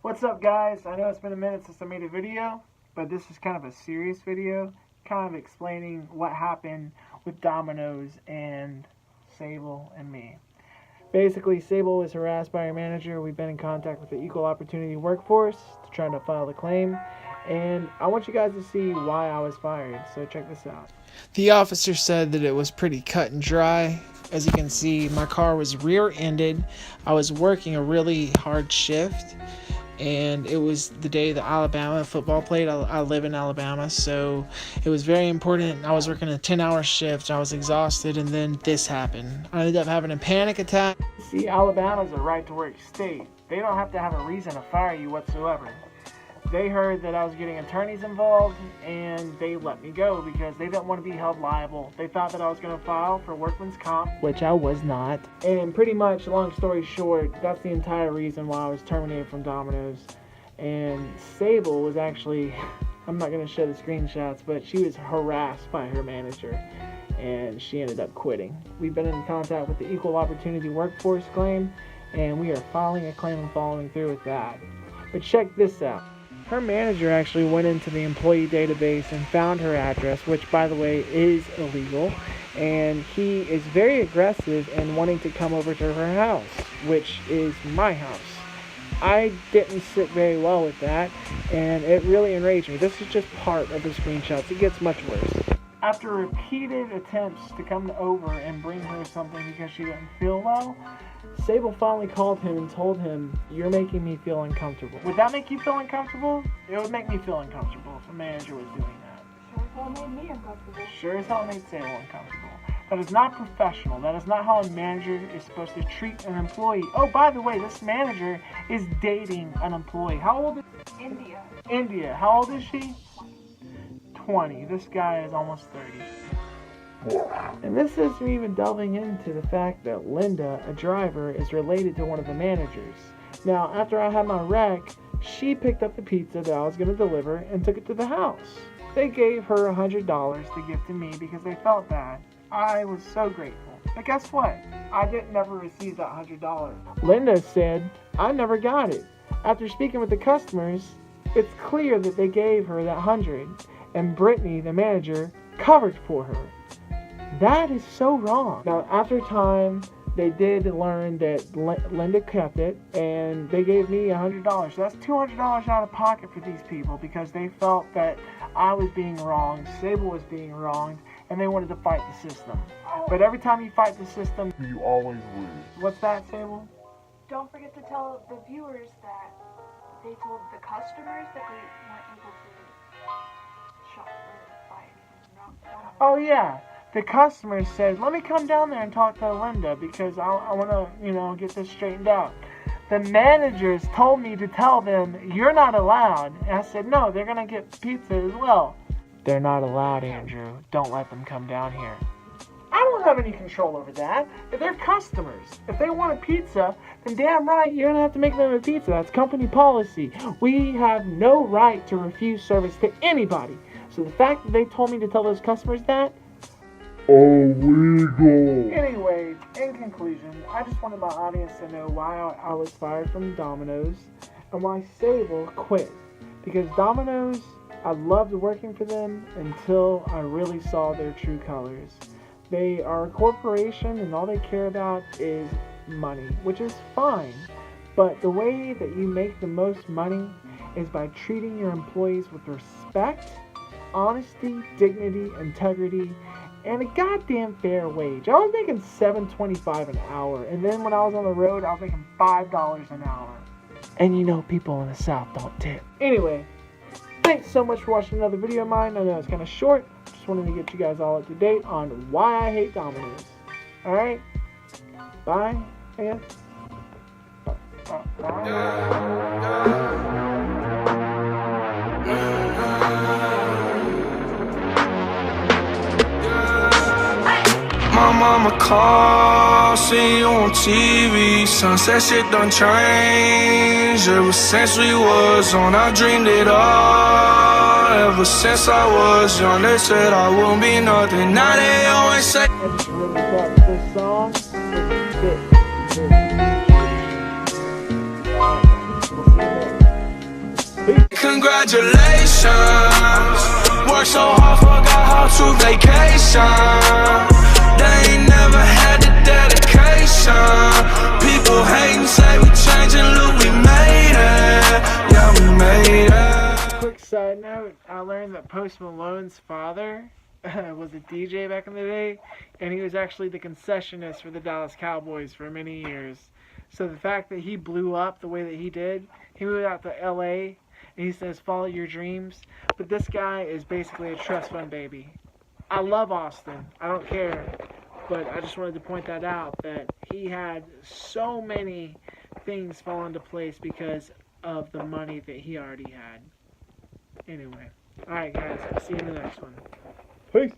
What's up, guys? I know it's been a minute since I made a video, but this is kind of a serious video, kind of explaining what happened with Domino's and Sable and me. Basically, Sable was harassed by her manager. We've been in contact with the Equal Opportunity Workforce to try to file the claim, and I want you guys to see why I was fired, so check this out. The officer said that it was pretty cut and dry. As you can see, my car was rear-ended. I was working a really hard shift, and it was the day that Alabama football played. I live in Alabama, so it was very important. I was working a 10-hour shift. I was exhausted, and then this happened. I ended up having a panic attack. See, Alabama's a right-to-work state. They don't have to have a reason to fire you whatsoever. They heard that I was getting attorneys involved, and they let me go because they didn't want to be held liable. They thought that I was going to file for workman's comp, which I was not. And pretty much, long story short, that's the entire reason why I was terminated from Domino's. And Sable was actually, I'm not going to show the screenshots, but she was harassed by her manager, and she ended up quitting. We've been in contact with the Equal Opportunity Workforce claim, and we are filing a claim and following through with that. But check this out. Her manager actually went into the employee database and found her address, which, by the way, is illegal. And he is very aggressive in wanting to come over to her house, which is my house. I didn't sit very well with that, and it really enraged me. This is just part of the screenshots. It gets much worse. After repeated attempts to come over and bring her something because she didn't feel well, Sable finally called him and told him, "You're making me feel uncomfortable." Would that make you feel uncomfortable? It would make me feel uncomfortable if a manager was doing that. Sure as hell made me uncomfortable. Sure as hell made Sable uncomfortable. That is not professional. That is not how a manager is supposed to treat an employee. Oh, by the way, this manager is dating an employee. How old is India. India. How old is she? 20. This guy is almost 30. And this isn't even delving into the fact that Linda, a driver, is related to one of the managers. Now, after I had my wreck, she picked up the pizza that I was going to deliver and took it to the house. They gave her $100 to give to me because they felt bad. I was so grateful. But guess what? I didn't never receive that $100. Linda said, "I never got it." After speaking with the customers, it's clear that they gave her that $100, and Brittany, the manager, covered for her. That is so wrong. Now, after time, they did learn that Linda kept it, and they gave me $100. So that's $200 out of pocket for these people because they felt that I was being wronged, Sable was being wronged, and they wanted to fight the system. But every time you fight the system, you always lose. What's that, Sable? Don't forget to tell the viewers that they told the customers that they weren't able to shop or buy anything. Oh, yeah. The customer said, "Let me come down there and talk to Linda because I want to, get this straightened out." The managers told me to tell them, "You're not allowed." And I said, "No, they're going to get pizza as well." "They're not allowed, Andrew. Don't let them come down here." I don't have any control over that. If they're customers, if they want a pizza, then damn right you're going to have to make them a pizza. That's company policy. We have no right to refuse service to anybody. So the fact that they told me to tell those customers that, illegal. Anyway, in conclusion, I just wanted my audience to know why I was fired from Domino's and why Sable quit. Because Domino's, I loved working for them until I really saw their true colors. They are a corporation and all they care about is money, which is fine. But the way that you make the most money is by treating your employees with respect, honesty, dignity, integrity, and a goddamn fair wage. I was making $7.25 an hour, and then when I was on the road, I was making $5 an hour. And people in the South don't tip. Anyway, thanks so much for watching another video of mine. I know it's kind of short. Just wanted to get you guys all up to date on why I hate Domino's. Alright? Bye, I guess. My mama called, see you on TV. Sunset shit done changed. Ever since we was on, I dreamed it all. Ever since I was young, they said I wouldn't be nothing. Now they always say I just really thought this song was a hit. We'll see you next. Congratulations. Worked so hard, forgot how to vacation. They ain't never had the dedication. People hating, say we changing, look, we made it. Yeah, we made it. Quick side note, I learned that Post Malone's father was a DJ back in the day, and he was actually the concessionist for the Dallas Cowboys for many years. So the fact that he blew up the way that he did, he moved out to LA, and he says follow your dreams, but this guy is basically a trust fund baby. I love Austin, I don't care, but I just wanted to point that out, that he had so many things fall into place because of the money that he already had. Anyway, alright guys, I'll see you in the next one. Peace!